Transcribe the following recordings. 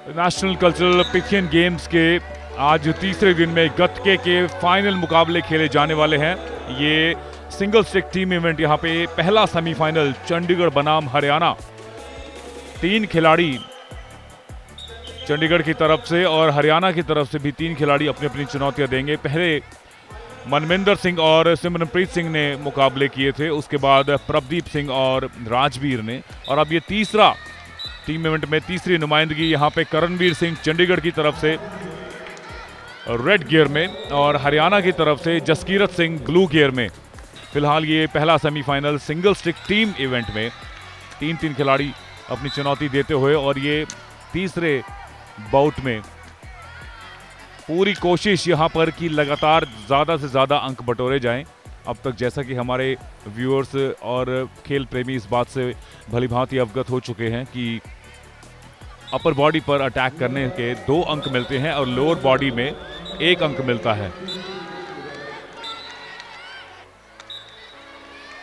National cultural पिथियन games के आज तीसरे दिन में गतके के फाइनल मुकाबले खेले जाने वाले हैं। ये सिंगल स्टिक टीम इवेंट यहाँ पे पहला सेमीफाइनल चंडीगढ़ बनाम हरियाणा। 3 खिलाड़ी चंडीगढ़ की तरफ से और हरियाणा की तरफ से भी 3 खिलाड़ी अपनी अपनी चुनौतियां देंगे। पहले मनविंदर सिंह और सिमरनप्रीत सिंह ने मुकाबले किए थे, उसके बाद प्रभदीप सिंह और राजवीर ने, और अब ये तीसरा टीम इवेंट में तीसरी नुमाइंदगी यहाँ पे करणवीर सिंह चंडीगढ़ की तरफ से रेड गियर में और हरियाणा की तरफ से जसकीरत सिंह ब्लू गियर में। फिलहाल ये पहला semifinal single stick team event में 3 खिलाड़ी अपनी चुनौती देते हुए, और ये तीसरे बाउट में पूरी कोशिश यहाँ पर कि लगातार ज़्यादा से ज़्यादा अंक बटोरे जाएं। अब तक जैसा कि हमारे व्यूअर्स और खेल प्रेमी इस बात से भली भांति अवगत हो चुके हैं कि अपर बॉडी पर अटैक करने के 2 अंक मिलते हैं और लोअर बॉडी में 1 अंक मिलता है।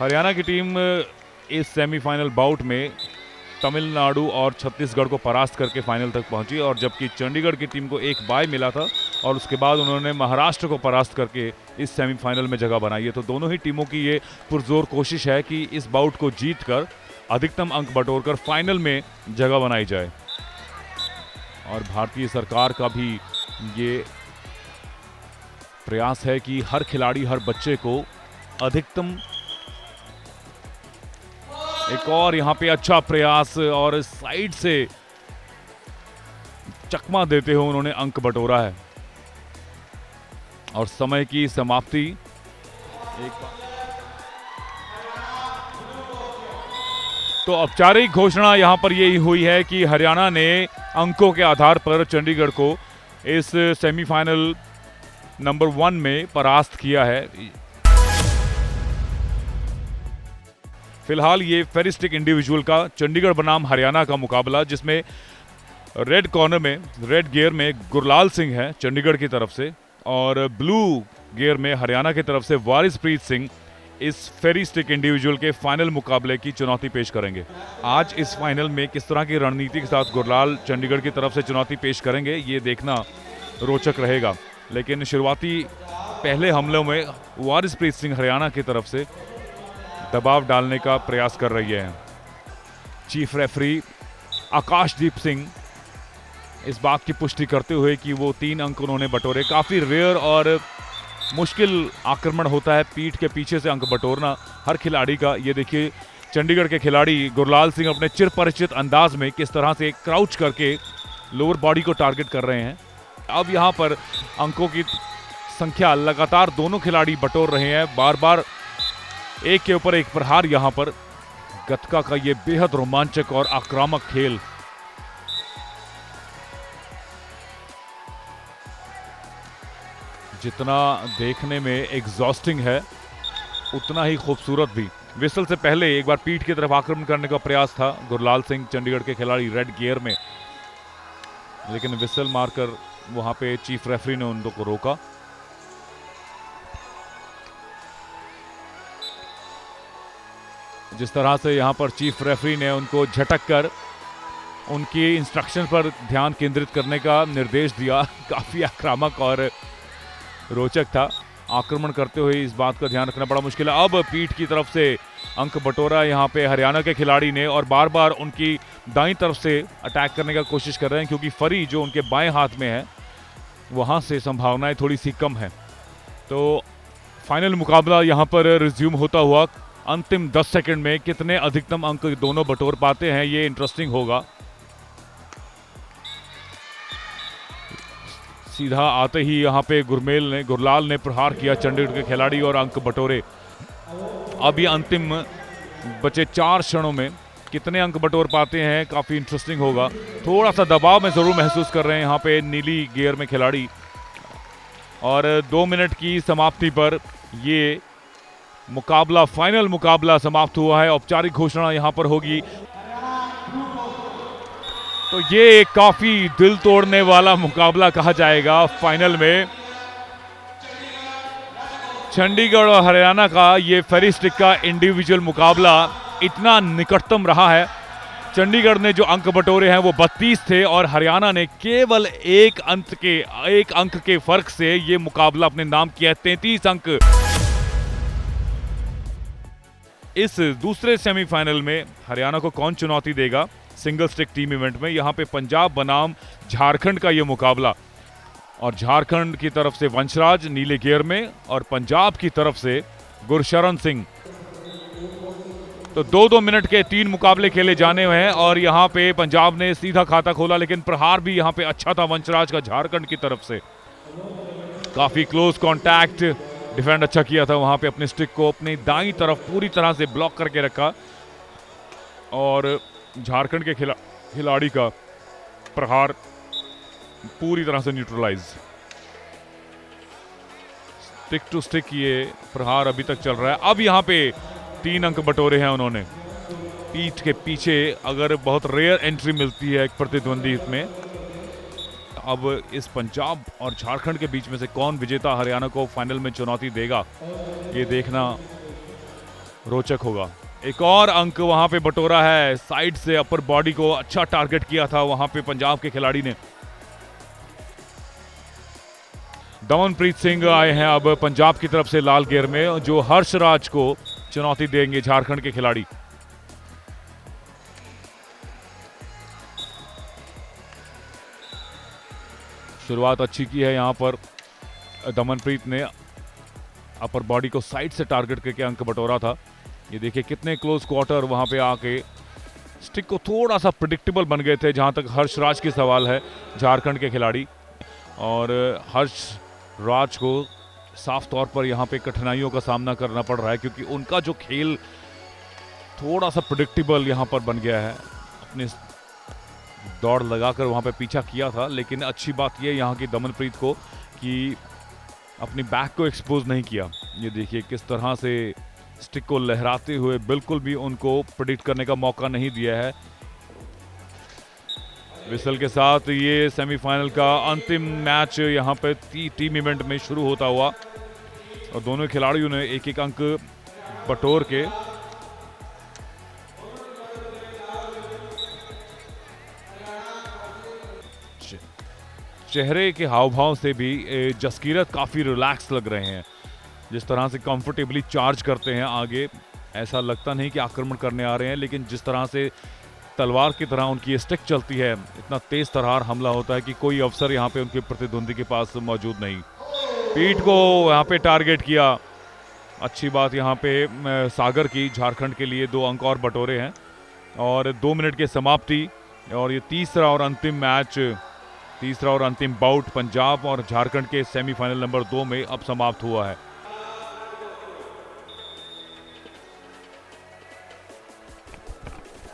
हरियाणा की टीम इस सेमीफाइनल बाउट में तमिलनाडु और छत्तीसगढ़ को परास्त करके फाइनल तक पहुंची, और जबकि चंडीगढ़ की टीम को 1 बाय मिला था और उसके बाद उन्होंने महाराष्ट्र को परास्त करके इस सेमीफाइनल में जगह बनाई है। तो दोनों ही टीमों की ये पुरजोर कोशिश है कि इस बाउट को जीतकर अधिकतम अंक बटोरकर फाइनल में जगह बनाई जाए। और भारतीय सरकार का भी ये प्रयास है कि हर खिलाड़ी, हर बच्चे को अधिकतम। एक और यहाँ पे अच्छा प्रयास और साइड से चकमा देते हुए उन्होंने अंक बटोरा है। और समय की समाप्ति तो औपचारिक घोषणा यहां पर यही हुई है कि हरियाणा ने अंकों के आधार पर चंडीगढ़ को इस सेमीफाइनल नंबर 1 में परास्त किया है। फिलहाल ये फेरिस्टिक इंडिविजुअल का चंडीगढ़ बनाम हरियाणा का मुकाबला, जिसमें रेड कॉर्नर में रेड गियर में गुरलाल सिंह है चंडीगढ़ की तरफ से, और ब्लू गियर में हरियाणा की तरफ से वारिसप्रीत सिंह इस फेरिस्टिक इंडिविजुअल के फाइनल मुकाबले की चुनौती पेश करेंगे। आज इस फाइनल में किस तरह की रणनीति के साथ गुरलाल चंडीगढ़ की तरफ से चुनौती पेश करेंगे, ये देखना रोचक रहेगा। लेकिन शुरुआती पहले हमलों में वारिसप्रीत सिंह हरियाणा की तरफ से दबाव डालने का प्रयास कर रही है। चीफ रेफरी आकाशदीप सिंह इस बात की पुष्टि करते हुए कि वो 3 अंक उन्होंने बटोरे। काफ़ी रेयर और मुश्किल आक्रमण होता है पीठ के पीछे से अंक बटोरना हर खिलाड़ी का। ये देखिए चंडीगढ़ के खिलाड़ी गुरलाल सिंह अपने चिर परिचित अंदाज में किस तरह से क्राउच करके लोअर बॉडी को टारगेट कर रहे हैं। अब यहाँ पर अंकों की संख्या लगातार दोनों खिलाड़ी बटोर रहे हैं, बार बार एक के ऊपर एक प्रहार। यहाँ पर गतका का ये बेहद रोमांचक और आक्रामक खेल जितना देखने में एग्जॉस्टिंग है उतना ही खूबसूरत भी। विसल से पहले एक बार पीठ की तरफ आक्रमण करने का प्रयास था गुरलाल सिंह चंडीगढ़ के खिलाड़ी रेड गियर में, लेकिन विसल मारकर वहां पे चीफ रेफरी ने उन को रोका। जिस तरह से यहां पर चीफ रेफरी ने उनको झटक कर उनकी इंस्ट्रक्शन पर ध्यान केंद्रित करने का निर्देश दिया, काफी आक्रामक और रोचक था। आक्रमण करते हुए इस बात का ध्यान रखना बड़ा मुश्किल है। अब पीठ की तरफ से अंक बटोरा यहाँ पे हरियाणा के खिलाड़ी ने, और बार बार उनकी दाईं तरफ से अटैक करने का कोशिश कर रहे हैं, क्योंकि फरी जो उनके बाएं हाथ में है वहाँ से संभावनाएं थोड़ी सी कम है। तो फाइनल मुकाबला यहाँ पर रिज्यूम होता हुआ अंतिम 10 सेकंड में कितने अधिकतम अंक दोनों बटोर पाते हैं, ये इंटरेस्टिंग होगा। सीधा आते ही यहाँ पे गुरलाल ने प्रहार किया चंडीगढ़ के खिलाड़ी और अंक बटोरे। अब ये अंतिम बचे 4 क्षणों में कितने अंक बटोर पाते हैं, काफ़ी इंटरेस्टिंग होगा। थोड़ा सा दबाव में ज़रूर महसूस कर रहे हैं यहाँ पे नीली गियर में खिलाड़ी। और 2 मिनट की समाप्ति पर ये मुकाबला, फाइनल मुकाबला समाप्त हुआ है। औपचारिक घोषणा यहाँ पर होगी। तो ये काफी दिल तोड़ने वाला मुकाबला कहा जाएगा। फाइनल में चंडीगढ़ और हरियाणा का ये फेरिस्टिक का इंडिविजुअल मुकाबला इतना निकटतम रहा है चंडीगढ़ ने जो अंक बटोरे हैं वो 32 थे और हरियाणा ने केवल एक अंक के फर्क से ये मुकाबला अपने नाम किया है। 33 अंक। इस दूसरे सेमीफाइनल में हरियाणा को कौन चुनौती देगा सिंगल स्टिक टीम इवेंट में? यहां पे पंजाब बनाम झारखंड का ये मुकाबला, और झारखंड की तरफ से वंशराज नीले गियर में और पंजाब की तरफ से गुरशरण सिंह। तो 2-2 मिनट के 3 मुकाबले खेले जाने हैं और यहां पे पंजाब ने सीधा खाता खोला, लेकिन प्रहार भी यहां पे अच्छा था वंशराज का झारखंड की तरफ से। काफी क्लोज कांटेक्ट, डिफेंड अच्छा किया था वहां पे, अपने स्टिक को अपनी दाईं तरफ पूरी तरह से ब्लॉक करके रखा और झारखंड के खिलाड़ी का प्रहार पूरी तरह से न्यूट्रलाइज। स्टिक टू स्टिक ये प्रहार अभी तक चल रहा है। अब यहां पे 3 अंक बटोरे हैं उन्होंने। पीठ के पीछे अगर बहुत रेयर एंट्री मिलती है एक प्रतिद्वंदी में, अब इस पंजाब और झारखंड के बीच में से कौन विजेता हरियाणा को फाइनल में चुनौती देगा, ये देखना रोचक होगा। एक और अंक वहां पे बटोरा है, साइड से अपर बॉडी को अच्छा टारगेट किया था वहां पे पंजाब के खिलाड़ी ने। दमनप्रीत सिंह आए हैं अब पंजाब की तरफ से लाल गियर में, जो हर्षराज को चुनौती देंगे झारखंड के खिलाड़ी। शुरुआत अच्छी की है यहां पर दमनप्रीत ने, अपर बॉडी को साइड से टारगेट करके अंक बटोरा था। ये देखिए कितने क्लोज क्वार्टर वहां पे आके स्टिक को थोड़ा सा प्रिडिक्टेबल बन गए थे जहां तक हर्षराज की सवाल है झारखंड के खिलाड़ी। और हर्षराज को साफ तौर पर यहां पे कठिनाइयों का सामना करना पड़ रहा है, क्योंकि उनका जो खेल थोड़ा सा प्रिडिक्टेबल यहां पर बन गया है। अपने दौड़ लगाकर वहां पे पीछा किया था, लेकिन अच्छी बात यह यहां की दमनप्रीत को कि अपनी बैक को एक्सपोज नहीं किया। ये देखिए किस तरह से स्टिक को लहराते हुए बिल्कुल भी उनको प्रेडिक्ट करने का मौका नहीं दिया है। विसल के साथ ये सेमीफाइनल का अंतिम मैच यहां पे टीम इवेंट में शुरू होता हुआ, और दोनों खिलाड़ियों ने एक एक अंक बटोर के चेहरे के हाव भाव से भी जसकीरत काफी रिलैक्स लग रहे हैं। जिस तरह से कंफर्टेबली चार्ज करते हैं आगे, ऐसा लगता नहीं कि आक्रमण करने आ रहे हैं, लेकिन जिस तरह से तलवार की तरह उनकी स्टिक चलती है, इतना तेज तरार हमला होता है कि कोई अवसर यहाँ पे उनके प्रतिद्वंदी के पास मौजूद नहीं। पीठ को यहाँ पे टारगेट किया, अच्छी बात यहाँ पे सागर की झारखंड के लिए 2 अंक और बटोरे हैं। और 2 मिनट की समाप्ति, और ये तीसरा और अंतिम बाउट पंजाब और झारखंड के सेमीफाइनल नंबर 2 में अब समाप्त हुआ है।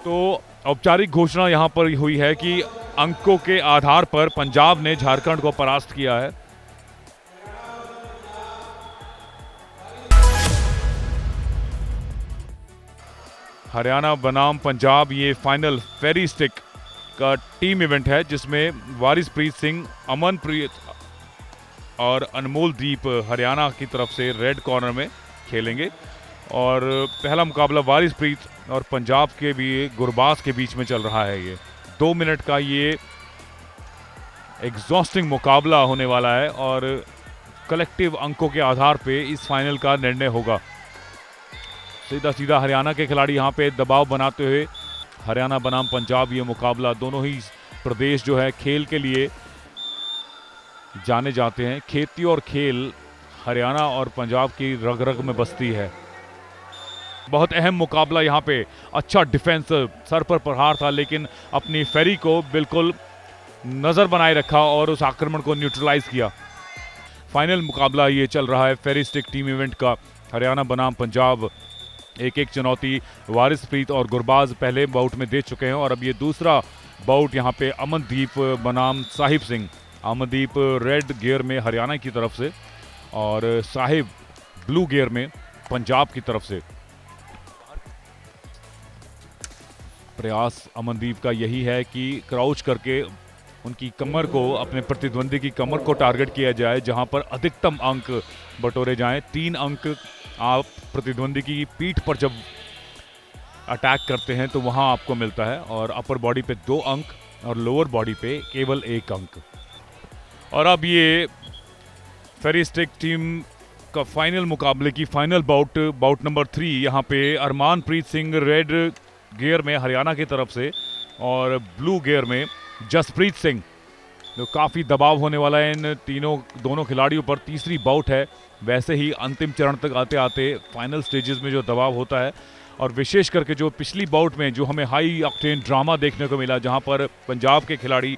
तो औपचारिक घोषणा यहां पर हुई है कि अंकों के आधार पर पंजाब ने झारखंड को परास्त किया है। हरियाणा बनाम पंजाब ये फाइनल फेरी स्टिक का टीम इवेंट है, जिसमें वारिसप्रीत सिंह, अमनप्रीत और अनमोल दीप हरियाणा की तरफ से रेड कॉर्नर में खेलेंगे। और पहला मुकाबला वारिसप्रीत और पंजाब के भी गुरबाज के बीच में चल रहा है। ये 2 मिनट का ये एग्जॉस्टिंग मुकाबला होने वाला है, और कलेक्टिव अंकों के आधार पे इस फाइनल का निर्णय होगा। सीधा सीधा हरियाणा के खिलाड़ी यहाँ पे दबाव बनाते हुए, हरियाणा बनाम पंजाब ये मुकाबला, दोनों ही प्रदेश जो है खेल के लिए जाने जाते हैं। खेती और खेल हरियाणा और पंजाब की रग रग में बसती है। बहुत अहम मुकाबला यहाँ पे, अच्छा डिफेंस, सर पर प्रहार था, लेकिन अपनी फेरी को बिल्कुल नजर बनाए रखा और उस आक्रमण को न्यूट्रलाइज किया। फाइनल मुकाबला ये चल रहा है फेरी स्टिक टीम इवेंट का, हरियाणा बनाम पंजाब। एक एक चुनौती वारिसप्रीत और गुरबाज पहले बाउट में दे चुके हैं, और अब ये दूसरा बाउट यहाँ पे अमनदीप बनाम साहिब सिंह। अमनदीप रेड गियर में हरियाणा की तरफ से, और साहिब ब्लू गियर में पंजाब की तरफ से। प्रयास अमनदीप का यही है कि क्राउच करके उनकी कमर को, अपने प्रतिद्वंदी की कमर को टारगेट किया जाए, जहां पर अधिकतम अंक बटोरे जाएं। 3 अंक आप प्रतिद्वंदी की पीठ पर जब अटैक करते हैं तो वहाँ आपको मिलता है, और अपर बॉडी पे 2 अंक और लोअर बॉडी पे केवल 1 अंक। और अब ये फेरी स्टिक टीम का फाइनल मुकाबले की फाइनल बाउट नंबर 3। यहाँ पे अरमान प्रीत सिंह रेड गियर में हरियाणा की तरफ से और ब्लू गियर में जसप्रीत सिंह। तो काफ़ी दबाव होने वाला है इन दोनों खिलाड़ियों पर। तीसरी बाउट है, वैसे ही अंतिम चरण तक आते आते फाइनल स्टेजेस में जो दबाव होता है, और विशेष करके जो पिछली बाउट में जो हमें हाई ऑक्टेन ड्रामा देखने को मिला, जहां पर पंजाब के खिलाड़ी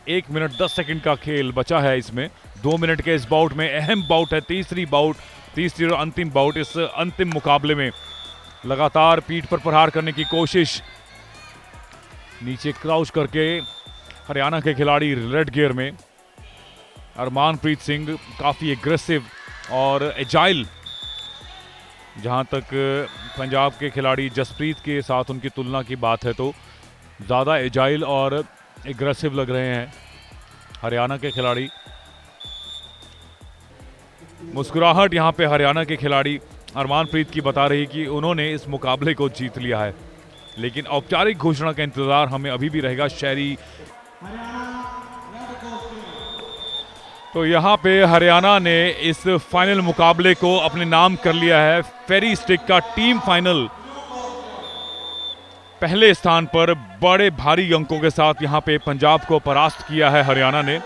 1 मिनट 10 सेकंड का खेल बचा है, इसमें 2 मिनट के इस बाउट में अहम बाउट है, तीसरी और अंतिम बाउट। इस अंतिम मुकाबले में लगातार पीठ पर प्रहार करने की कोशिश, नीचे क्राउच करके हरियाणा के खिलाड़ी रेड गियर में अरमान प्रीत सिंह काफ़ी एग्रेसिव और एजाइल, जहां तक पंजाब के खिलाड़ी जसप्रीत के साथ उनकी तुलना की बात है तो ज़्यादा एजाइल और एग्रेसिव लग रहे हैं हरियाणा के खिलाड़ी। मुस्कुराहट यहाँ पे हरियाणा के खिलाड़ी अरमान प्रीत की बता रही कि उन्होंने इस मुकाबले को जीत लिया है, लेकिन औपचारिक घोषणा का इंतजार हमें अभी भी रहेगा। शहरी तो यहाँ पे हरियाणा ने इस फाइनल मुकाबले को अपने नाम कर लिया है। फेरी स्टिक का टीम फाइनल पहले स्थान पर बड़े भारी अंकों के साथ यहाँ पे पंजाब को परास्त किया है हरियाणा ने।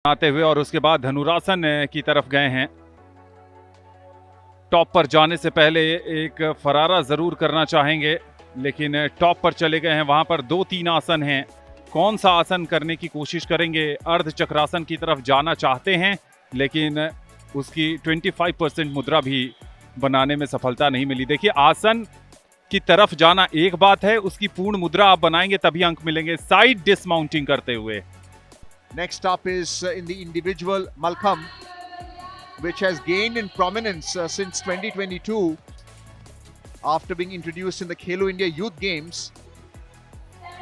आते हुए और उसके बाद धनुरासन की तरफ गए हैं। टॉप पर जाने से पहले एक फरारा जरूर करना चाहेंगे, लेकिन टॉप पर चले गए हैं। वहां पर 2-3 आसन हैं, कौन सा आसन करने की कोशिश करेंगे? अर्ध चक्रासन की तरफ जाना चाहते हैं, लेकिन उसकी 25% मुद्रा भी बनाने में सफलता नहीं मिली। देखिए, आसन की तरफ जाना एक बात है, उसकी पूर्ण मुद्रा आप बनाएंगे तभी अंक मिलेंगे। साइड डिसमाउंटिंग करते हुए। Next up is in the individual Malkham, which has gained in prominence since 2022 after being introduced in the Khelo India Youth Games.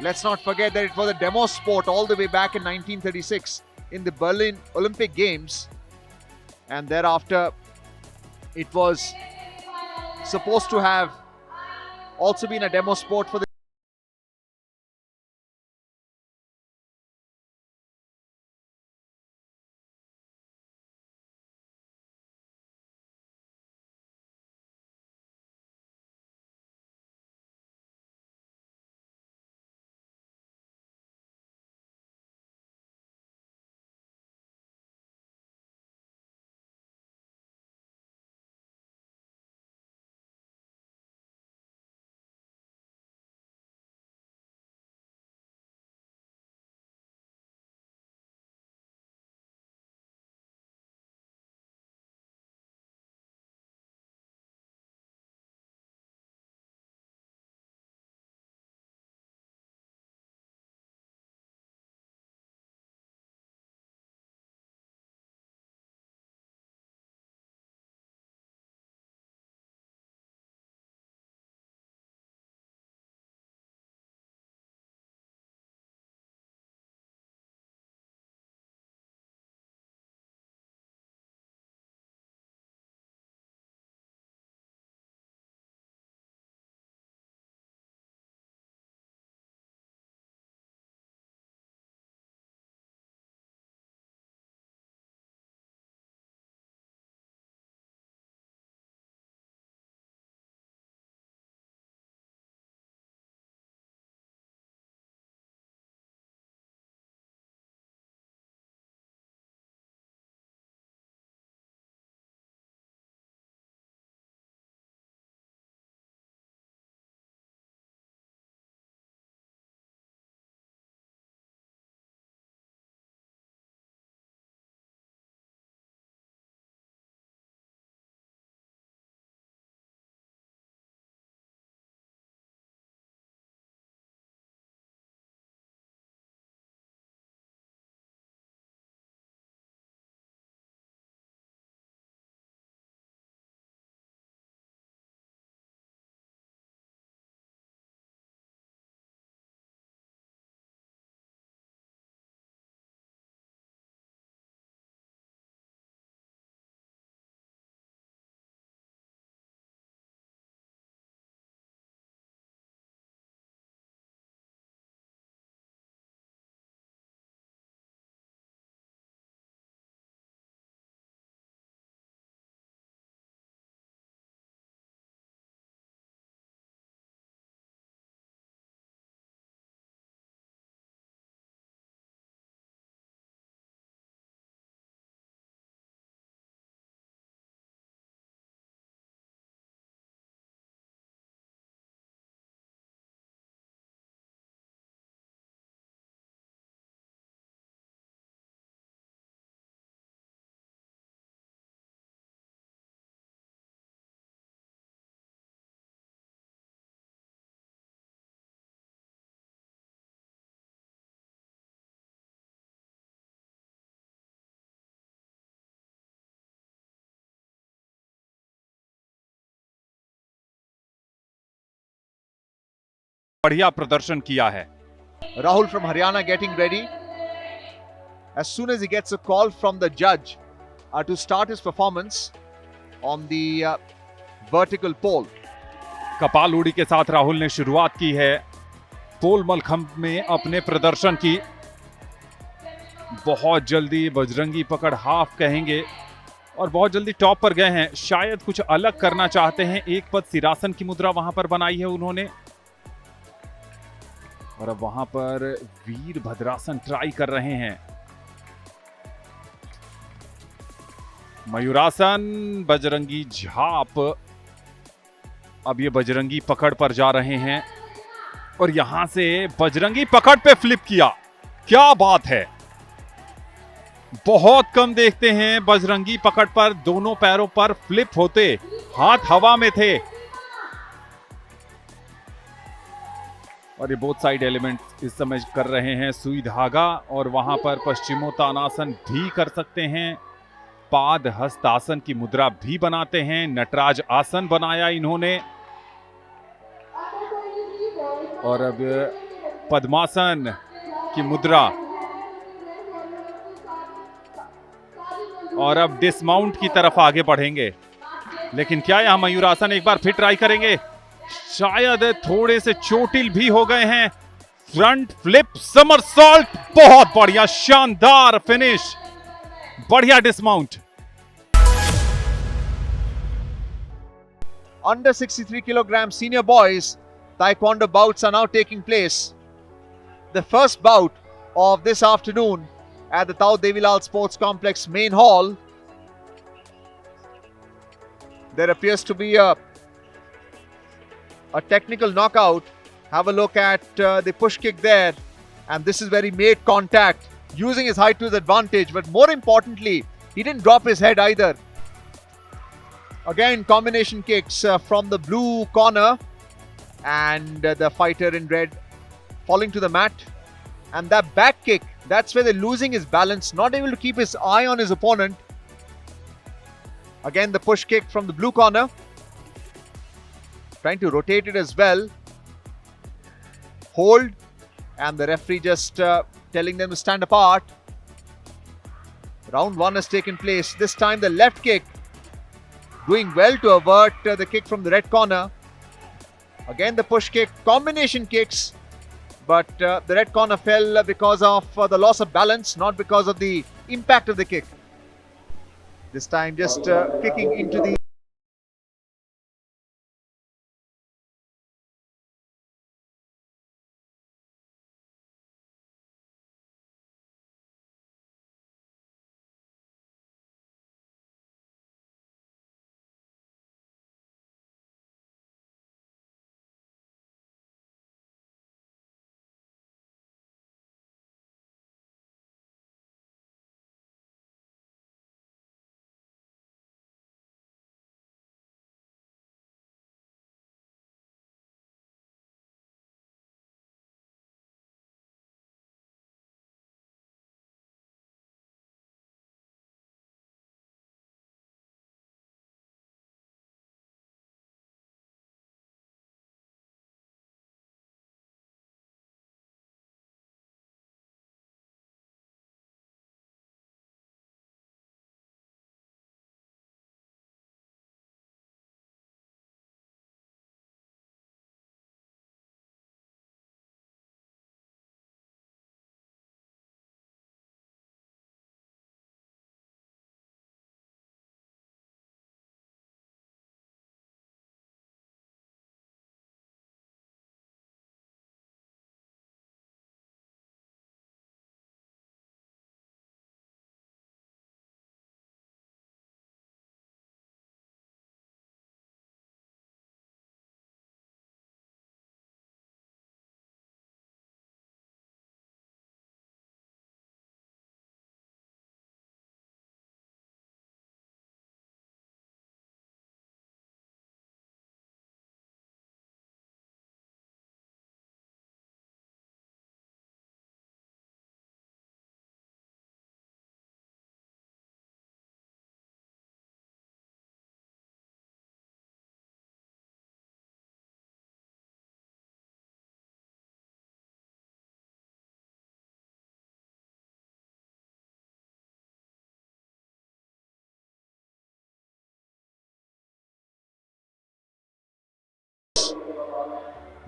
Let's not forget that it was a demo sport all the way back in 1936 in the Berlin Olympic Games, and thereafter it was supposed to have also been a demo sport for the बढ़िया प्रदर्शन किया है। Rahul from Haryana getting ready. As soon as he gets a call from the judge to start his performance on the vertical pole. कपाल उड़ी के साथ राहुल ने शुरुआत की है पोल मलखंब में अपने प्रदर्शन की। बहुत जल्दी बजरंगी पकड़ हाफ कहेंगे और बहुत जल्दी टॉप पर गए हैं। शायद कुछ अलग करना चाहते हैं। एक पद सिरासन की मुद्रा वहां पर बनाई है उन्होंने, और अब वहां पर वीर भद्रासन ट्राई कर रहे हैं। मयूरासन, बजरंगी झाप। अब ये बजरंगी पकड़ पर जा रहे हैं और यहां से बजरंगी पकड़ पे फ्लिप किया। क्या बात है, बहुत कम देखते हैं बजरंगी पकड़ पर दोनों पैरों पर फ्लिप होते, हाथ हवा में थे। और ये बोथ साइड एलिमेंट इस समय कर रहे हैं सुई धागा, और वहां पर पश्चिमोत्तानासन भी कर सकते हैं, पाद हस्तासन की मुद्रा भी बनाते हैं, नटराज आसन बनाया इन्होंने, और अब पद्मासन की मुद्रा, और अब डिसमाउंट की तरफ आगे बढ़ेंगे। लेकिन क्या यहां मयूरासन एक बार फिर ट्राई करेंगे? शायद थोड़े से चोटिल भी हो गए हैं। फ्रंट फ्लिप समरसॉल्ट, बहुत बढ़िया, शानदार फिनिश, बढ़िया dismount. Under 63 kilogram senior boys taekwondo bouts are now taking place. The first bout of this afternoon at the Tao Devilal Sports Complex main hall. There appears to be a technical knockout. Have a look at the push kick there, and this is where he made contact using his height to his advantage, but more importantly he didn't drop his head either. Again, combination kicks from the blue corner, and the fighter in red falling to the mat, and that back kick, that's where they're losing his balance, not able to keep his eye on his opponent. Again, the push kick from the blue corner, trying to rotate it as well. Hold, and the referee just telling them to stand apart. Round one has taken place. This time the left kick, doing well to avert the kick from the red corner. Again the push kick, combination kicks, but the red corner fell because of the loss of balance, not because of the impact of the kick. This time just kicking into the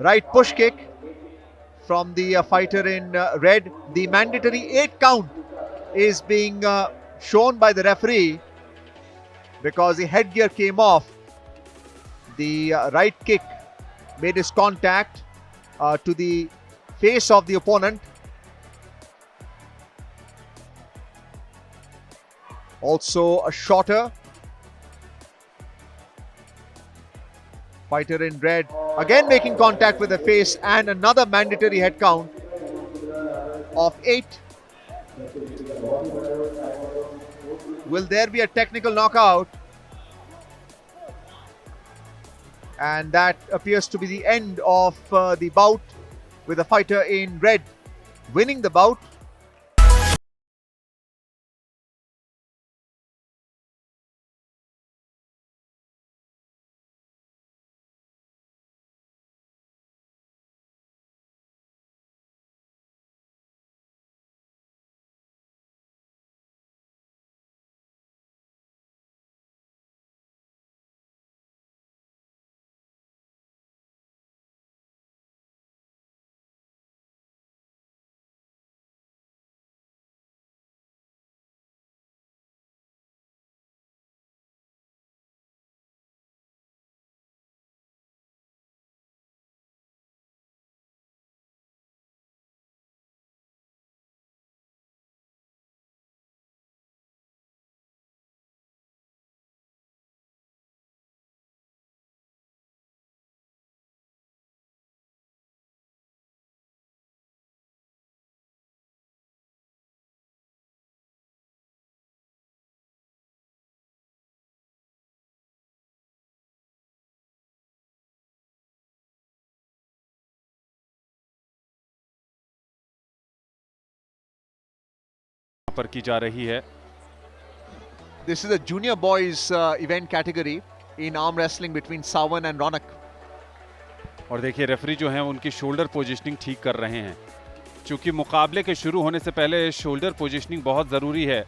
right push kick from the fighter in red. The mandatory 8 count is being shown by the referee because the headgear came off. The right kick made his contact to the face of the opponent. Also a shorter fighter in red, again making contact with the face, and another mandatory head count of 8. Will there be a technical knockout? And that appears to be the end of the bout, with the fighter in red winning the bout. पर की जा रही है। This is a junior boys event category in arm wrestling between Sawan and Ronak. और देखिए referee जो हैं उनकी शोल्डर पोजीशनिंग ठीक कर रहे हैं, क्योंकि मुकाबले के शुरू होने से पहले शोल्डर पोजीशनिंग बहुत जरूरी है।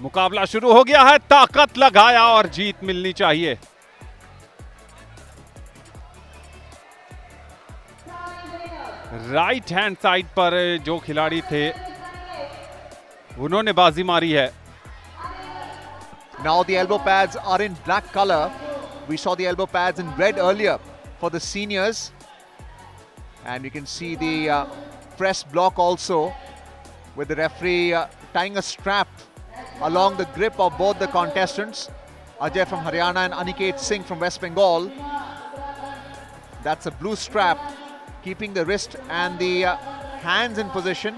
मुकाबला शुरू हो गया है, ताकत लगाया और जीत मिलनी चाहिए। राइट हैंड साइड पर जो खिलाड़ी थे उन्होंने बाजी मारी है। Now the elbow pads are in black color. We saw the elbow pads in red earlier for the seniors, and you can see the press block also, with the referee tying a strap along the grip of both the contestants, Ajay from Haryana and Aniket Singh from West Bengal. That's a blue strap, keeping the wrist and the hands in position.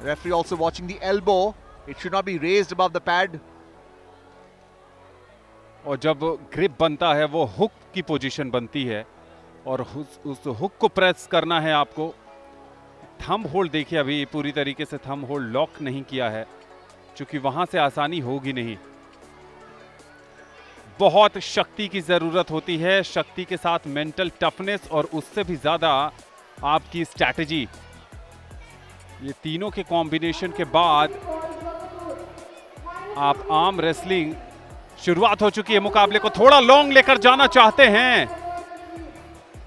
Referee also watching the elbow. It should not be raised above the pad. और जब grip बनता है वो hook की position बनती है, और उस हुक को प्रेस करना है आपको। थंब होल्ड देखिए, अभी पूरी तरीके से थंब होल्ड लॉक नहीं किया है, क्योंकि वहां से आसानी होगी नहीं। बहुत शक्ति की जरूरत होती है, शक्ति के साथ मेंटल टफनेस और उससे भी ज्यादा आपकी स्ट्रैटेजी। ये तीनों के कॉम्बिनेशन के बाद आप आर्म रेसलिंग शुरुआत हो चुकी है। मुकाबले को थोड़ा लॉन्ग लेकर जाना चाहते हैं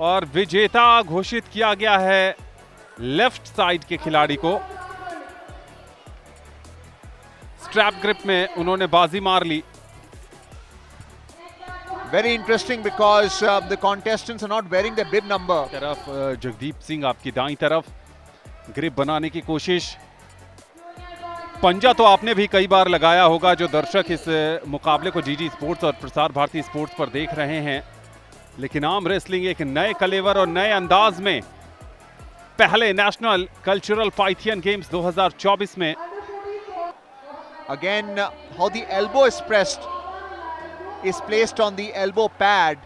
और विजेता घोषित किया गया है लेफ्ट साइड के खिलाड़ी को। स्ट्रैप ग्रिप में उन्होंने बाजी मार ली। Very interesting because the contestants are not wearing the bib number. तरफ जगदीप सिंह आपकी दाईं तरफ, ग्रिप बनाने की कोशिश। पंजा तो आपने भी कई बार लगाया होगा, जो दर्शक इस मुकाबले को जीजी स्पोर्ट्स और प्रसार भारती स्पोर्ट्स पर देख रहे हैं। लेकिन आर्म रेसलिंग एक नए कलेवर और नए अंदाज में पहले नेशनल कल्चरल पाइथियन गेम्स 2024 में। Again, how the elbow is placed on the elbow pad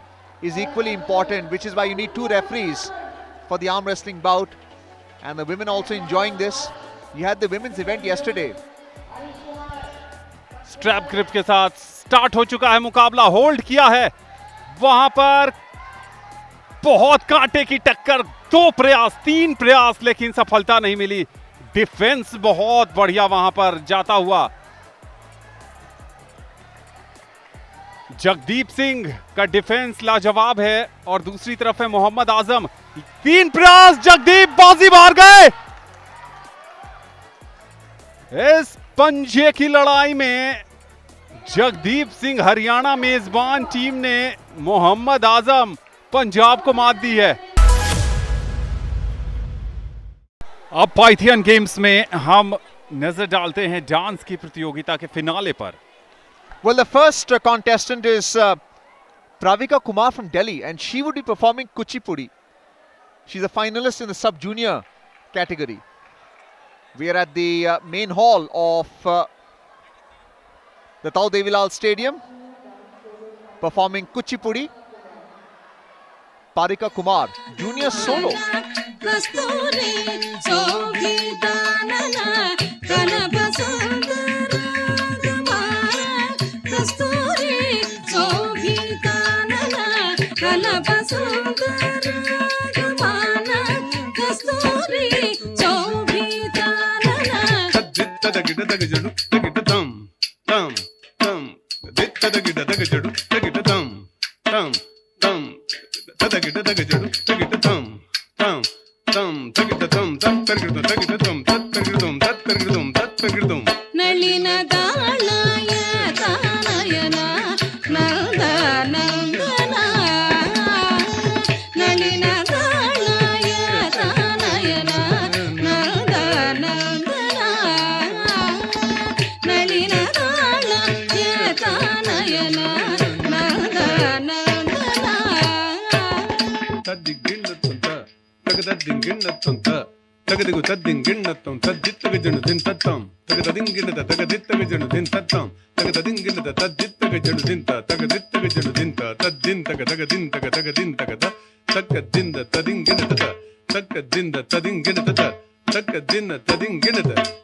is equally important, which is why you need 2 referees for the arm wrestling bout, and the women also enjoying this. You had the women's event yesterday. Strap grip के साथ start हो चुका है मुकाबला। Hold किया है वहां पर, बहुत कांटे की टक्कर। 2 प्रयास 3 प्रयास, लेकिन सफलता नहीं मिली। डिफेंस बहुत बढ़िया वहां पर जाता हुआ। जगदीप सिंह का डिफेंस लाजवाब है, और दूसरी तरफ है मोहम्मद आजम। 3 प्रयास, जगदीप बाजी मार गए। इस पंजे की लड़ाई में जगदीप सिंह हरियाणा मेजबान टीम ने मोहम्मद आजम पंजाब को मात दी है। अब पाइथियन गेम्स में हम नजर डालते हैं डांस की प्रतियोगिता के फिनाले पर। Well, the first contestant is Pravika Kumar from Delhi, and she would be performing Kuchipudi. She's a finalist in the sub-junior category. We are at the main hall of the Tau Devilal Stadium, performing Kuchipudi. Parika Kumar, junior solo.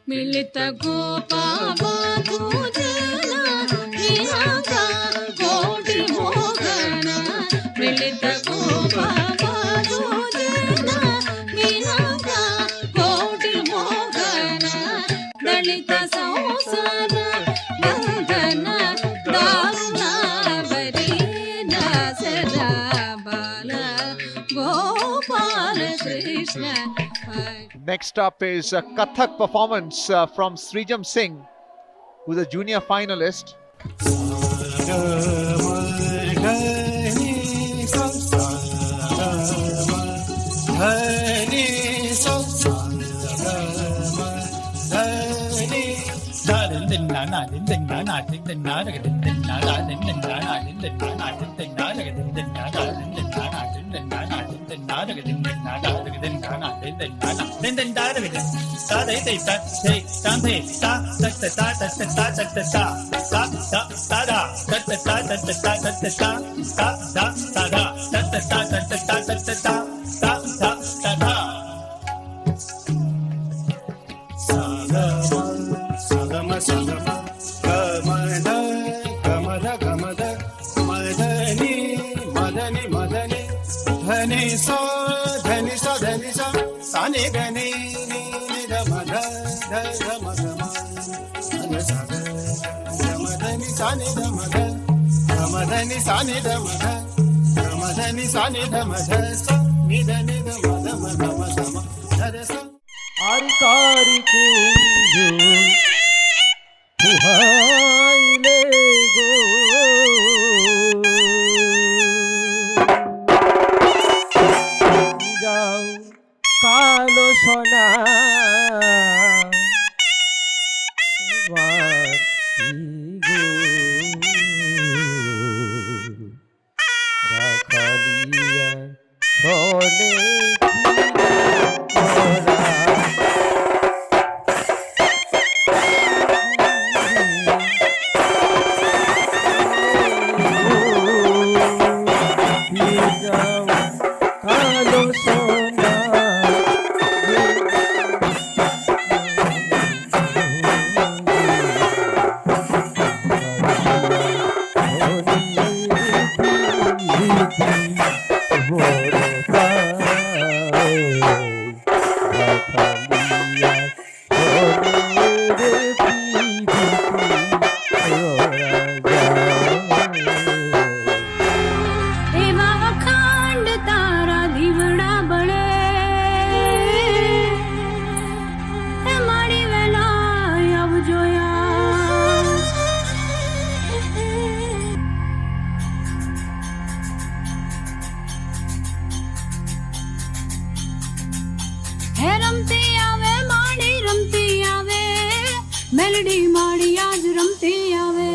मिलित गोपी मोहन मिलित गोपी मोहन दलित संसार बंधन दारुणावरी दासरा बाल Gopal Krishna. Next up is a Kathak performance from Srijam Singh, who's a junior finalist. কালো সোনা রাখালিয়া সোনে কালো সোনা रमती आवे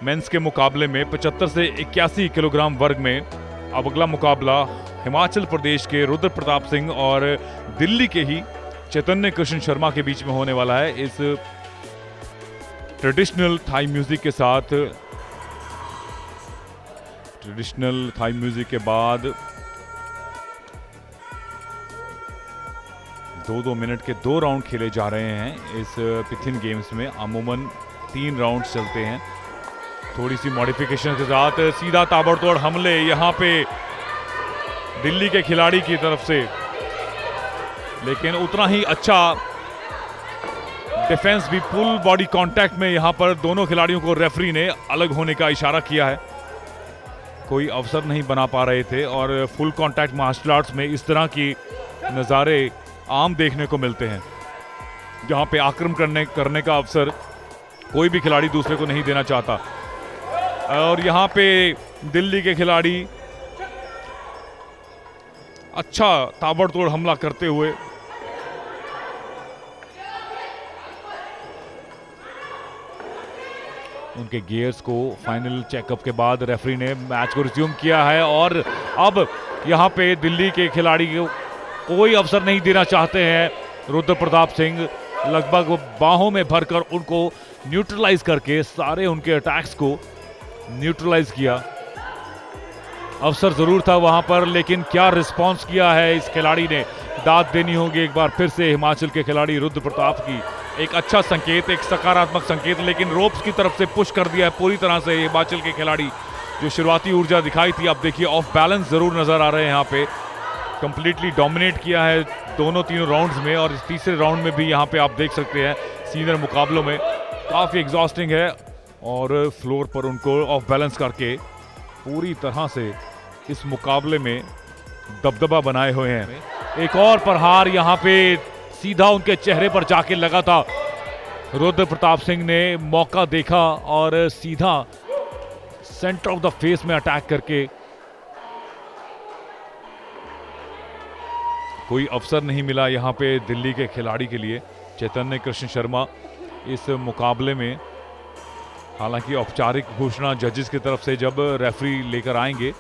मेंस के मुकाबले में 75 से 81 किलोग्राम वर्ग में अब अगला मुकाबला हिमाचल प्रदेश के रुद्र प्रताप सिंह और दिल्ली के ही चैतन्य कृष्ण शर्मा के बीच में होने वाला है। इस ट्रेडिशनल थाई म्यूजिक के साथ, ट्रेडिशनल थाई म्यूजिक के बाद 2-2 मिनट के 2 राउंड खेले जा रहे हैं इस पिथिन गेम्स में। अमूमन 3 राउंड चलते हैं। थोड़ी सी मॉडिफिकेशन के साथ सीधा ताबड़तोड़ हमले यहाँ पे दिल्ली के खिलाड़ी की तरफ से, लेकिन उतना ही अच्छा डिफेंस भी। फुल बॉडी कांटेक्ट में यहाँ पर दोनों खिलाड़ियों को रेफरी ने अलग होने का इशारा किया है। कोई अवसर नहीं बना पा रहे थे और फुल कांटेक्ट मार्शल आर्ट्स में इस तरह की नज़ारे आम देखने को मिलते हैं, जहाँ पे आक्रमण करने का अवसर कोई भी खिलाड़ी दूसरे को नहीं देना चाहता। और यहाँ पे दिल्ली के खिलाड़ी अच्छा ताबड़तोड़ हमला करते हुए उनके गियर्स को फाइनल चेकअप के बाद रेफरी ने मैच को रिज्यूम किया है। और अब यहाँ पे दिल्ली के खिलाड़ी को कोई अवसर नहीं देना चाहते हैं रुद्र प्रताप सिंह। लगभग बाहों में भरकर उनको न्यूट्रलाइज करके सारे उनके अटैक्स को न्यूट्रलाइज किया। अवसर जरूर था वहां पर, लेकिन क्या रिस्पांस किया है इस खिलाड़ी ने। दाद देनी होगी एक बार फिर से हिमाचल के खिलाड़ी रुद्र प्रताप की। एक अच्छा संकेत, एक सकारात्मक संकेत, लेकिन रोप्स की तरफ से पुश कर दिया है पूरी तरह से हिमाचल के खिलाड़ी। जो शुरुआती ऊर्जा दिखाई थी, अब देखिए ऑफ बैलेंस जरूर नजर आ रहे हैं यहाँ पे। कंप्लीटली डोमिनेट किया है तीनों राउंड्स में, और इस तीसरे राउंड में भी यहाँ पे आप देख सकते हैं सीनियर मुकाबलों में काफ़ी एग्जॉस्टिंग है, और फ्लोर पर उनको ऑफ बैलेंस करके पूरी तरह से इस मुकाबले में दबदबा बनाए हुए हैं। एक और प्रहार यहाँ पे सीधा उनके चेहरे पर जाके लगा था। रुद्र प्रताप सिंह ने मौका देखा और सीधा सेंटर ऑफ द फेस में अटैक करके कोई अवसर नहीं मिला यहाँ पे दिल्ली के खिलाड़ी के लिए। चैतन्य कृष्ण शर्मा इस मुकाबले में, हालांकि औपचारिक घोषणा जजेस की तरफ से जब रेफरी लेकर आएंगे,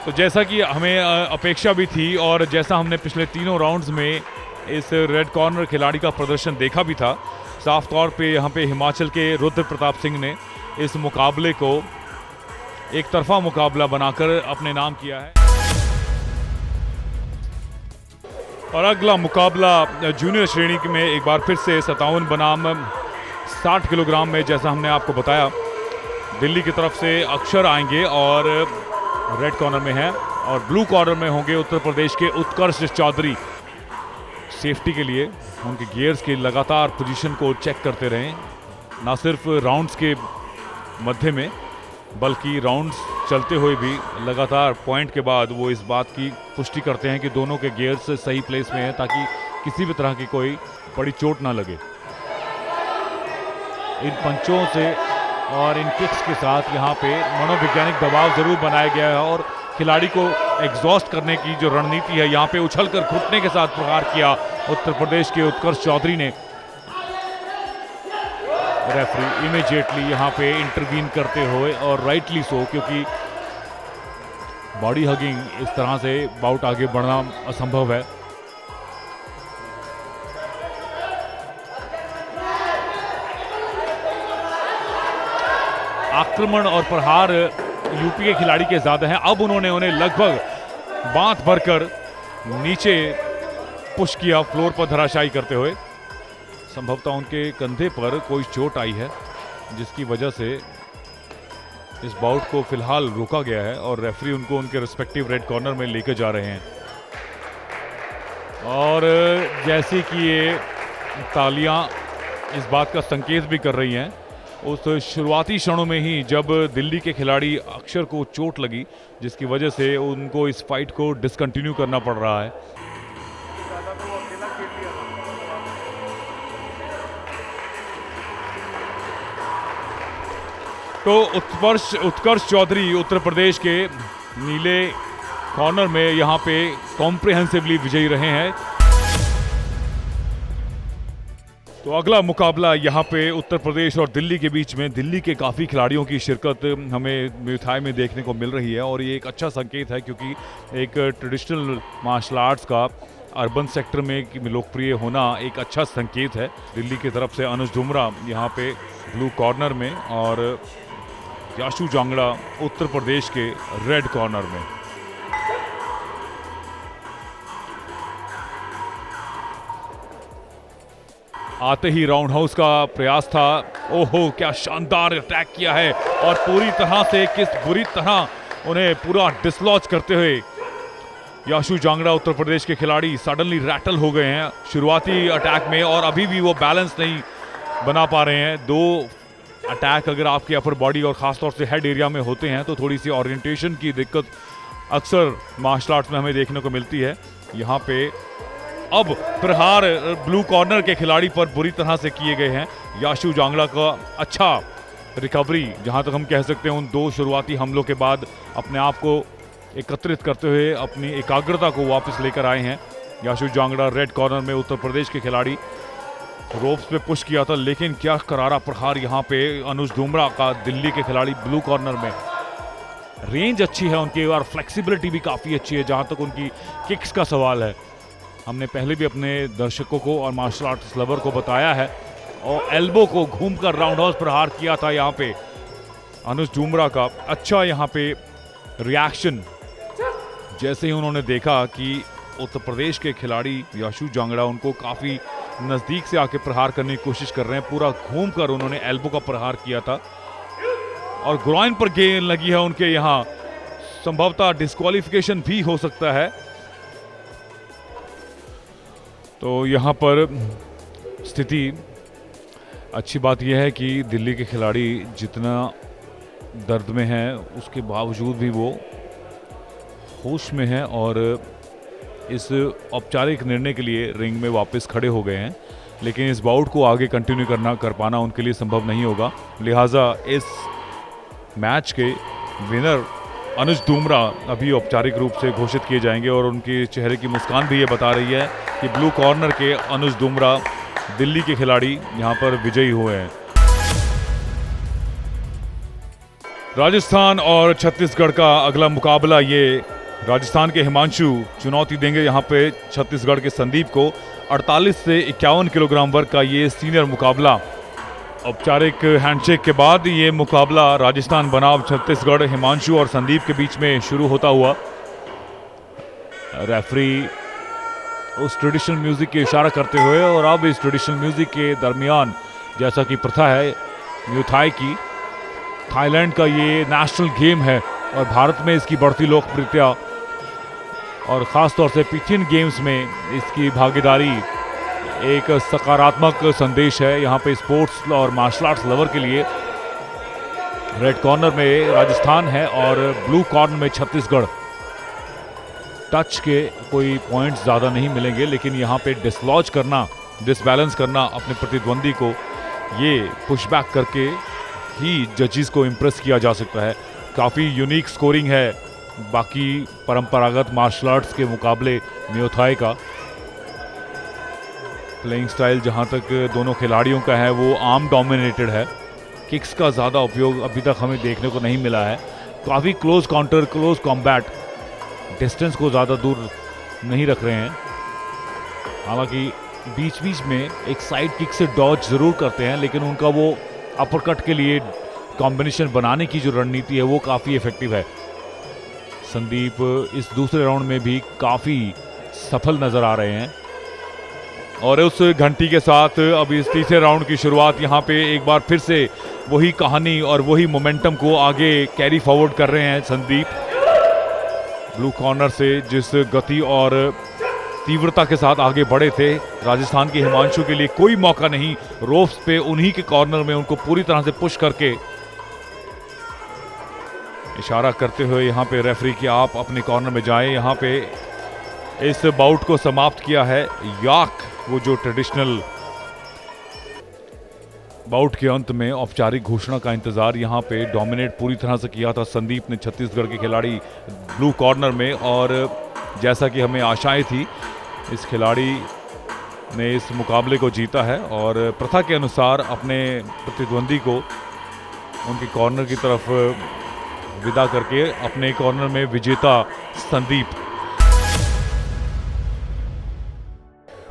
तो जैसा कि हमें अपेक्षा भी थी और जैसा हमने पिछले तीनों राउंड्स में इस रेड कॉर्नर खिलाड़ी का प्रदर्शन देखा भी था, साफ तौर पे यहाँ पे हिमाचल के रुद्र प्रताप सिंह ने इस मुकाबले को एक तरफा मुकाबला बनाकर अपने नाम किया है। और अगला मुकाबला जूनियर श्रेणी में एक बार फिर से 57 बनाम 60 किलोग्राम में, जैसा हमने आपको बताया, दिल्ली की तरफ से अक्षर आएंगे और रेड कॉर्नर में है, और ब्लू कॉर्नर में होंगे उत्तर प्रदेश के उत्कर्ष चौधरी। सेफ्टी के लिए उनके गियर्स के लगातार पोजीशन को चेक करते रहें, ना सिर्फ राउंड्स के मध्य में बल्कि राउंड्स चलते हुए भी लगातार पॉइंट के बाद वो इस बात की पुष्टि करते हैं कि दोनों के गियर्स सही प्लेस में हैं, ताकि किसी भी तरह की कोई बड़ी चोट ना लगे। इन पंचों से और इन किक्स के साथ यहाँ पे मनोवैज्ञानिक दबाव जरूर बनाया गया है, और खिलाड़ी को एग्जॉस्ट करने की जो रणनीति है, यहाँ पे उछलकर घुटने के साथ प्रहार किया उत्तर प्रदेश के उत्कर्ष चौधरी ने। रेफरी इमीडिएटली यहाँ पे इंटरवीन करते हुए, और राइटली सो, क्योंकि बॉडी हगिंग इस तरह से बाउट आगे बढ़ना असंभव है। आक्रमण और प्रहार यूपी के खिलाड़ी के ज्यादा हैं। अब उन्होंने उन्हें लगभग बांध भरकर नीचे पुश किया, फ्लोर पर धराशायी करते हुए। संभवतः उनके कंधे पर कोई चोट आई है, जिसकी वजह से इस बाउट को फिलहाल रोका गया है, और रेफरी उनको उनके रिस्पेक्टिव रेड कॉर्नर में लेकर जा रहे हैं। और जैसे कि ये तालियां इस बात का संकेत भी कर रही हैं, उस शुरुआती क्षणों में ही जब दिल्ली के खिलाड़ी अक्षर को चोट लगी, जिसकी वजह से उनको इस फाइट को डिसकंटिन्यू करना पड़ रहा है। तो उत्कर्ष चौधरी उत्तर प्रदेश के नीले कॉर्नर में यहाँ पे कॉम्प्रिहेंसिवली विजयी रहे हैं। तो अगला मुकाबला यहाँ पे उत्तर प्रदेश और दिल्ली के बीच में, दिल्ली के काफ़ी खिलाड़ियों की शिरकत हमें म्यूथाई में देखने को मिल रही है, और ये एक अच्छा संकेत है, क्योंकि एक ट्रेडिशनल मार्शल आर्ट्स का अर्बन सेक्टर में लोकप्रिय होना एक अच्छा संकेत है। दिल्ली की तरफ से अनुज धूमरा यहाँ पे ब्लू कॉर्नर में, और याशु जांगड़ा उत्तर प्रदेश के रेड कॉर्नर में। आते ही राउंड हाउस का प्रयास था। ओहो, क्या शानदार अटैक किया है, और पूरी तरह से किस बुरी तरह उन्हें पूरा डिसलॉज करते हुए याशु जांगड़ा उत्तर प्रदेश के खिलाड़ी सडनली रैटल हो गए हैं शुरुआती अटैक में, और अभी भी वो बैलेंस नहीं बना पा रहे हैं। दो अटैक अगर आपके अपर बॉडी और खासतौर से हेड एरिया में होते हैं, तो थोड़ी सी ओरिएंटेशन की दिक्कत अक्सर मार्शल आर्ट्स में हमें देखने को मिलती है। यहाँ पे अब प्रहार ब्लू कॉर्नर के खिलाड़ी पर बुरी तरह से किए गए हैं। याशु जांगड़ा का अच्छा रिकवरी, जहां तक हम कह सकते हैं, उन दो शुरुआती हमलों के बाद अपने आप को एकत्रित करते हुए अपनी एकाग्रता को वापस लेकर आए हैं। याशु जांगड़ा रेड कॉर्नर में उत्तर प्रदेश के खिलाड़ी, रोप्स पे पुश किया था, लेकिन क्या करारा प्रहार यहाँ पे अनुज धूमरा का दिल्ली के खिलाड़ी ब्लू कॉर्नर में। रेंज अच्छी है उनकी, और फ्लेक्सिबिलिटी भी काफ़ी अच्छी है जहाँ तक उनकी किक्स का सवाल है। हमने पहले भी अपने दर्शकों को और मार्शल आर्ट्स लवर को बताया है, और एल्बो को घूमकर राउंड हाउस प्रहार किया था यहाँ पे अनुज धूमरा का। अच्छा यहाँ पे रिएक्शन, जैसे ही उन्होंने देखा कि उत्तर प्रदेश के खिलाड़ी याशु जांगड़ा उनको काफ़ी नज़दीक से आके प्रहार करने की कोशिश कर रहे हैं, पूरा घूमकर उन्होंने एल्बो का प्रहार किया था, और ग्रॉइन पर गेंद लगी है उनके यहाँ। संभवतः डिस्क्वालिफिकेशन भी हो सकता है। तो यहाँ पर स्थिति, अच्छी बात यह है कि दिल्ली के खिलाड़ी जितना दर्द में हैं, उसके बावजूद भी वो होश में हैं, और इस औपचारिक निर्णय के लिए रिंग में वापस खड़े हो गए हैं। लेकिन इस बाउट को आगे कंटिन्यू कर पाना उनके लिए संभव नहीं होगा। लिहाजा इस मैच के विनर अनुज धूमरा अभी औपचारिक रूप से घोषित किए जाएंगे, और उनके चेहरे की मुस्कान भी ये बता रही है कि ब्लू कॉर्नर के अनुज धूमरा दिल्ली के खिलाड़ी यहाँ पर विजयी हुए हैं। राजस्थान और छत्तीसगढ़ का अगला मुकाबला, ये राजस्थान के हिमांशु चुनौती देंगे यहाँ पे छत्तीसगढ़ के संदीप को। 48 से 51 किलोग्राम वर्ग का ये सीनियर मुकाबला औपचारिक हैंडशेक के बाद ये मुकाबला राजस्थान बनाम छत्तीसगढ़ हिमांशु और संदीप के बीच में शुरू होता हुआ। रेफरी उस ट्रेडिशनल म्यूजिक के इशारा करते हुए, और अब इस ट्रेडिशनल म्यूजिक के दरमियान जैसा कि प्रथा है म्यूथाई की, थाईलैंड का ये नेशनल गेम है और भारत में इसकी बढ़ती लोकप्रियता और ख़ास तौर से एशियन गेम्स में इसकी भागीदारी एक सकारात्मक संदेश है यहाँ पे स्पोर्ट्स और मार्शल आर्ट्स लवर के लिए। रेड कॉर्नर में राजस्थान है और ब्लू कॉर्नर में छत्तीसगढ़। टच के कोई पॉइंट्स ज़्यादा नहीं मिलेंगे, लेकिन यहाँ पे डिसलॉज करना, डिसबैलेंस करना अपने प्रतिद्वंदी को, ये पुशबैक करके ही जजेस को इम्प्रेस किया जा सकता है। काफ़ी यूनिक स्कोरिंग है बाकी परंपरागत मार्शल आर्ट्स के मुकाबले म्यूय थाई का। प्लेइंग स्टाइल जहां तक दोनों खिलाड़ियों का है वो आर्म डोमिनेटेड है, किक्स का ज़्यादा उपयोग अभी तक हमें देखने को नहीं मिला है। काफ़ी close counter, close combat, distance को ज़्यादा दूर नहीं रख रहे हैं। हालांकि बीच बीच में एक साइड किक से डॉज ज़रूर करते हैं, लेकिन उनका वो अपरकट के लिए कॉम्बिनेशन बनाने की जो रणनीति है वो काफ़ी इफेक्टिव है। संदीप इस दूसरे राउंड में भी काफ़ी सफल नज़र आ रहे हैं और उस घंटी के साथ अब इस तीसरे राउंड की शुरुआत यहाँ पे एक बार फिर से वही कहानी और वही मोमेंटम को आगे कैरी फॉरवर्ड कर रहे हैं संदीप। ब्लू कॉर्नर से जिस गति और तीव्रता के साथ आगे बढ़े थे राजस्थान के हिमांशु के लिए कोई मौका नहीं, रोप्स पे उन्हीं के कॉर्नर में उनको पूरी तरह से पुश करके इशारा करते हुए यहाँ पे रेफरी कि आप अपने कॉर्नर में जाएं। यहाँ पे इस बाउट को समाप्त किया है याक, वो जो ट्रेडिशनल बाउट के अंत में औपचारिक घोषणा का इंतजार यहाँ पे डोमिनेट पूरी तरह से किया था संदीप ने छत्तीसगढ़ के खिलाड़ी ब्लू कॉर्नर में। और जैसा कि हमें आशाएं थी, इस खिलाड़ी ने इस मुकाबले को जीता है और प्रथा के अनुसार अपने प्रतिद्वंदी को उनके कॉर्नर की तरफ विदा करके अपने कॉर्नर में विजेता संदीप।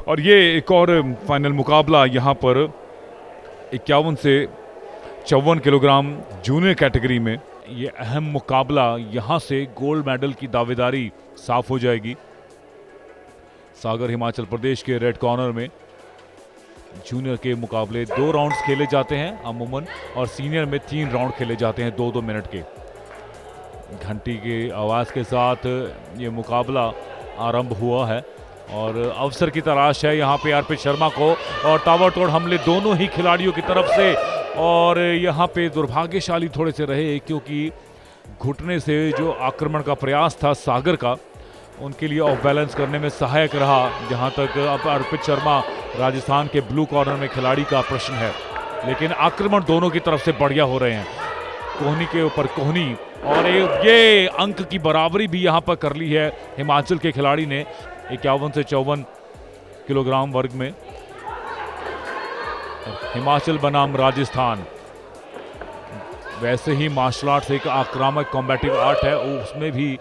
और ये एक और फाइनल मुकाबला यहाँ पर 51 से 54 किलोग्राम जूनियर कैटेगरी में। ये अहम मुकाबला, यहाँ से गोल्ड मेडल की दावेदारी साफ हो जाएगी। सागर हिमाचल प्रदेश के रेड कॉर्नर में जूनियर के मुकाबले 2 राउंड्स खेले जाते हैं अमूमन, और सीनियर में 3 राउंड खेले जाते हैं 2-2 मिनट के। घंटी के आवाज़ के साथ ये मुकाबला आरंभ हुआ है और अवसर की तलाश है यहाँ पे अर्पित शर्मा को, और ताबड़तोड़ हमले दोनों ही खिलाड़ियों की तरफ से। और यहाँ पे दुर्भाग्यशाली थोड़े से रहे क्योंकि घुटने से जो आक्रमण का प्रयास था सागर का, उनके लिए ऑफ बैलेंस करने में सहायक रहा। जहाँ तक अब अर्पित शर्मा राजस्थान के ब्लू कॉर्नर में खिलाड़ी का प्रश्न है, लेकिन आक्रमण दोनों की तरफ से बढ़िया हो रहे हैं, कोहनी के ऊपर कोहनी। और ये अंक की बराबरी भी यहाँ पर कर ली है हिमाचल के खिलाड़ी ने 51 से 54 किलोग्राम वर्ग में। हिमाचल बनाम राजस्थान, वैसे ही मार्शल आर्ट्स एक आक्रामक कॉम्बैटिव आर्ट है, उसमें भी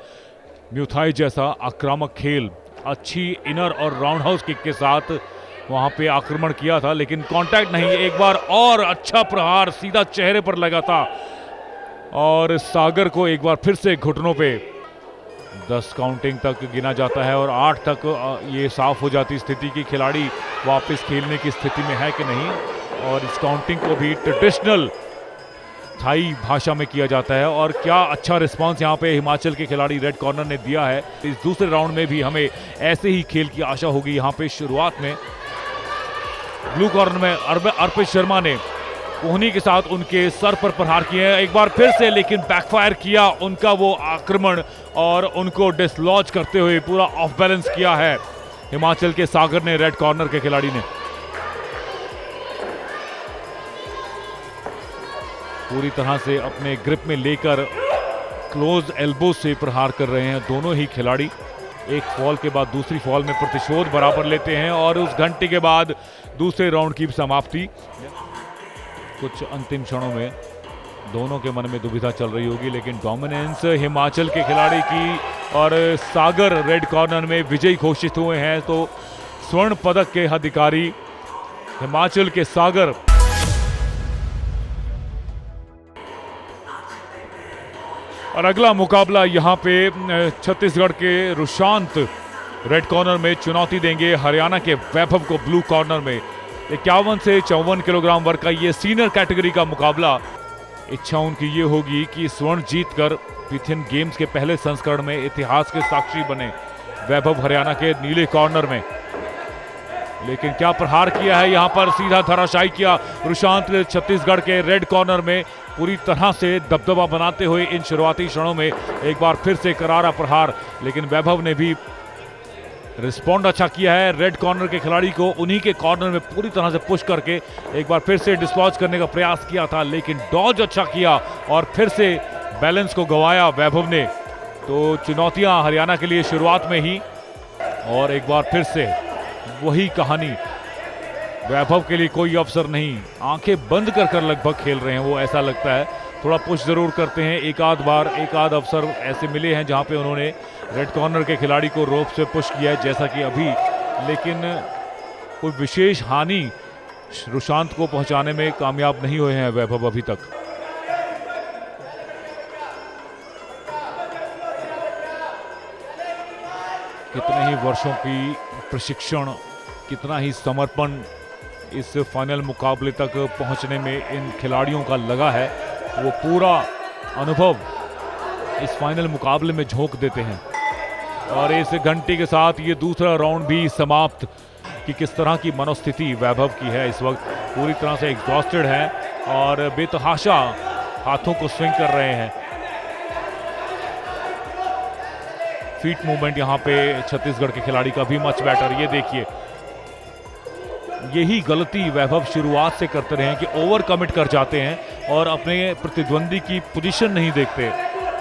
म्यूय थाई जैसा आक्रामक खेल, अच्छी इनर और राउंड हाउस किक के साथ वहां पे आक्रमण किया था, लेकिन कांटेक्ट नहीं। एक बार और अच्छा प्रहार सीधा चेहरे पर लगा था और सागर को एक बार फिर से घुटनों पे 10 काउंटिंग तक गिना जाता है और 8 तक ये साफ हो जाती स्थिति की खिलाड़ी वापस खेलने की स्थिति में है कि नहीं। और इस काउंटिंग को भी ट्रेडिशनल थाई भाषा में किया जाता है और क्या अच्छा रिस्पांस यहाँ पे हिमाचल के खिलाड़ी रेड कॉर्नर ने दिया है। इस दूसरे राउंड में भी हमें ऐसे ही खेल की आशा होगी। यहाँ पे शुरुआत में ब्लू कॉर्नर में अर्पित शर्मा ने कोहनी के साथ उनके सर पर प्रहार किए हैं एक बार फिर से, लेकिन बैकफायर किया उनका वो आक्रमण और उनको डिसलॉज करते हुए पूरा ऑफ बैलेंस किया है हिमाचल के सागर ने, रेड कॉर्नर के खिलाड़ी ने। पूरी तरह से अपने ग्रिप में लेकर क्लोज एल्बो से प्रहार कर रहे हैं दोनों ही खिलाड़ी। एक फॉल के बाद दूसरी फॉल में प्रतिशोध बराबर लेते हैं और उस घंटे के बाद दूसरे राउंड की समाप्ति। कुछ अंतिम क्षणों में दोनों के मन में दुविधा चल रही होगी, लेकिन डोमिनेंस हिमाचल के खिलाड़ी की और सागर रेड कॉर्नर में विजयी घोषित हुए हैं। तो स्वर्ण पदक के अधिकारी हिमाचल के सागर और अगला मुकाबला यहाँ पे छत्तीसगढ़ के रुशांत रेड कॉर्नर में चुनौती देंगे हरियाणा के वैभव को ब्लू कॉर्नर में। 51 से 54 किलोग्राम वर्ग का ये सीनियर कैटेगरी का मुकाबला। इच्छा उनकी ये होगी कि स्वर्ण जीतकर एशियन गेम्स के पहले संस्करण में इतिहास के साक्षी बने वैभव हरियाणा के नीले कॉर्नर में। लेकिन क्या प्रहार किया है यहाँ पर, सीधा धराशायी किया रुशांत छत्तीसगढ़ के रेड कॉर्नर में, पूरी तरह से दबदबा बनाते हुए इन शुरुआती क्षणों में एक बार फिर से करारा प्रहार। लेकिन वैभव ने भी रिस्पॉन्ड अच्छा किया है, रेड कॉर्नर के खिलाड़ी को उन्हीं के कॉर्नर में पूरी तरह से पुश करके एक बार फिर से डिसलॉज करने का प्रयास किया था, लेकिन डॉज अच्छा किया और फिर से बैलेंस को गंवाया वैभव ने। तो चुनौतियां हरियाणा के लिए शुरुआत में ही, और एक बार फिर से वही कहानी, वैभव के लिए कोई अवसर नहीं, आंखें बंद कर कर लगभग खेल रहे हैं वो, ऐसा लगता है। थोड़ा पुश जरूर करते हैं, एक आध बार एक आध अवसर ऐसे मिले हैं जहां पे उन्होंने रेड कॉर्नर के खिलाड़ी को रोप से पुश किया है जैसा कि अभी, लेकिन कोई विशेष हानि रुशांत को पहुंचाने में कामयाब नहीं हुए हैं वैभव अभी तक। कितने ही वर्षों की प्रशिक्षण, कितना ही समर्पण इस फाइनल मुकाबले तक पहुंचने में इन खिलाड़ियों का लगा है, वो पूरा अनुभव इस फाइनल मुकाबले में झोंक देते हैं। और इस घंटे के साथ ये दूसरा राउंड भी समाप्त कि किस तरह की मनोस्थिति वैभव की है इस वक्त, पूरी तरह से एग्जॉस्टेड है और बेतहाशा हाथों को स्विंग कर रहे हैं। फीट मूवमेंट यहाँ पे छत्तीसगढ़ के खिलाड़ी का भी मच बेटर, ये देखिए, यही गलती वैभव शुरुआत से करते रहे हैं कि ओवर कमिट कर जाते हैं और अपने प्रतिद्वंदी की पोजीशन नहीं देखते।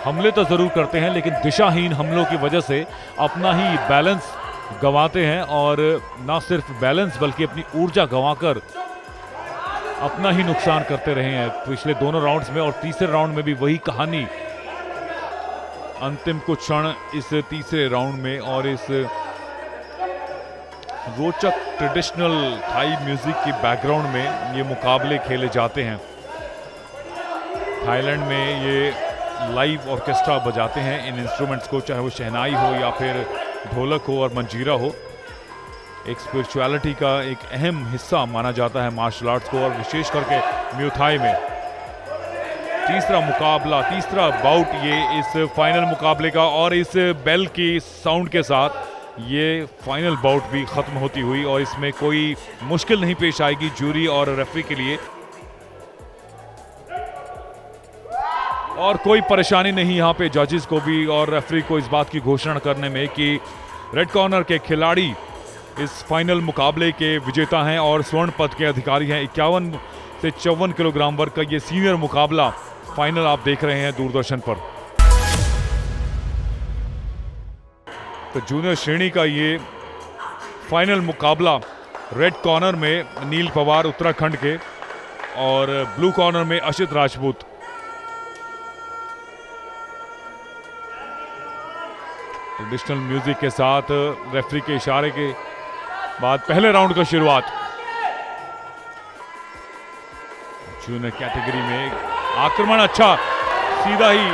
हमले तो जरूर करते हैं लेकिन दिशाहीन हमलों की वजह से अपना ही बैलेंस गंवाते हैं, और ना सिर्फ बैलेंस बल्कि अपनी ऊर्जा गंवाकर अपना ही नुकसान करते रहे हैं पिछले दोनों राउंड्स में। और तीसरे राउंड में भी वही कहानी, अंतिम कुछ क्षण इस तीसरे राउंड में, और इस रोचक ट्रेडिशनल थाई म्यूजिक की बैकग्राउंड में ये मुकाबले खेले जाते हैं। थाईलैंड में ये लाइव ऑर्केस्ट्रा बजाते हैं इन इंस्ट्रूमेंट्स को, चाहे वो शहनाई हो या फिर ढोलक हो और मंजीरा हो। एक स्पिरिचुअलिटी का एक अहम हिस्सा माना जाता है मार्शल आर्ट्स को, और विशेष करके म्यूथाई में। तीसरा मुकाबला, तीसरा बाउट ये इस फाइनल मुकाबले का, और इस बेल की साउंड के साथ ये फाइनल बाउट भी खत्म होती हुई, और इसमें कोई मुश्किल नहीं पेश आएगी जूरी और रेफरी के लिए, और कोई परेशानी नहीं यहाँ पे जजेस को भी और रेफरी को इस बात की घोषणा करने में कि रेड कॉर्नर के खिलाड़ी इस फाइनल मुकाबले के विजेता हैं और स्वर्ण पद के अधिकारी हैं। 51 से 54 किलोग्राम वर्ग का ये सीनियर मुकाबला फाइनल आप देख रहे हैं दूरदर्शन पर। तो जूनियर श्रेणी का ये फाइनल मुकाबला रेड कॉर्नर में नील पवार उत्तराखंड के, और ब्लू कॉर्नर में अशित राजपूत। ट्रेडिशनल म्यूजिक के साथ रेफरी के इशारे के बाद पहले राउंड का शुरुआत। जूनियर कैटेगरी में आक्रमण अच्छा, सीधा ही,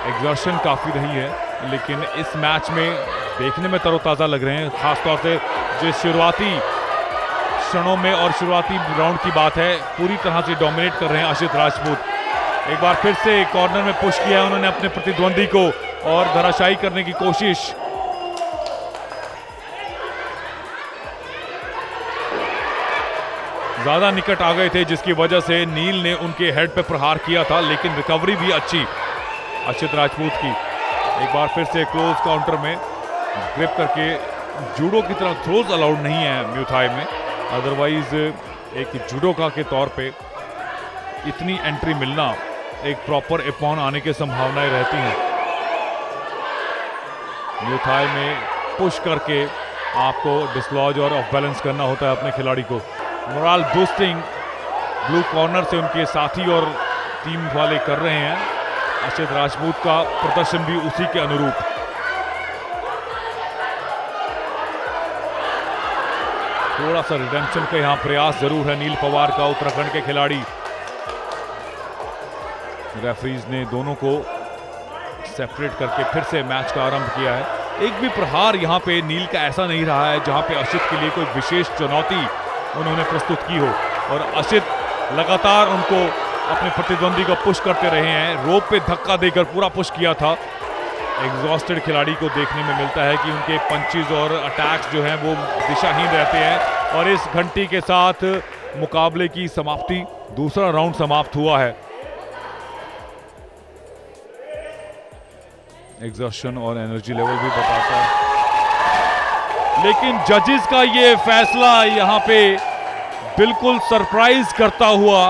एग्जॉर्शन काफी रही है, लेकिन इस मैच में देखने में तरोताजा लग रहे हैं, खासतौर से जो शुरुआती क्षणों में और शुरुआती राउंड की बात है, पूरी तरह से डोमिनेट कर रहे हैं अशित राजपूत। एक बार फिर से कॉर्नर में पुश किया है उन्होंने अपने प्रतिद्वंदी को, और धराशायी करने की कोशिश। ज्यादा निकट आ गए थे जिसकी वजह से नील ने उनके हेड पे प्रहार किया था, लेकिन रिकवरी भी अच्छी अशित राजपूत की। एक बार फिर से क्लोज काउंटर में ग्रिप करके, जूडो की तरह थ्रोज अलाउड नहीं है म्यूथाई में, अदरवाइज एक जूडोका के तौर पे इतनी एंट्री मिलना, एक प्रॉपर एपॉन आने की संभावनाएं रहती हैं। म्यूथाई में पुश करके आपको डिसलॉज और ऑफ बैलेंस करना होता है अपने खिलाड़ी को। मोरल बूस्टिंग ब्लू कॉर्नर से उनके साथी और टीम वाले कर रहे हैं। अशित राजपूत का प्रदर्शन भी उसी के अनुरूप। थोड़ा सा रिडेम्पशन का यहाँ प्रयास जरूर है नील पवार का, उत्तराखंड के खिलाड़ी। रेफरीज ने दोनों को सेपरेट करके फिर से मैच का आरंभ किया है। एक भी प्रहार यहाँ पे नील का ऐसा नहीं रहा है जहाँ पे अशित के लिए कोई विशेष चुनौती उन्होंने प्रस्तुत की हो, और अशित लगातार उनको अपने प्रतिद्वंदी को पुश करते रहे हैं। रोप पे धक्का देकर पूरा पुश किया था। एग्जॉस्टेड खिलाड़ी को देखने में मिलता है कि उनके पंचेस और अटैक्स जो हैं वो दिशाहीन रहते हैं, और इस घंटी के साथ मुकाबले की समाप्ति, दूसरा राउंड समाप्त हुआ है। एग्जॉस्शन और एनर्जी लेवल भी बताता है, लेकिन जजेस का ये फैसला यहाँ पे बिल्कुल सरप्राइज करता हुआ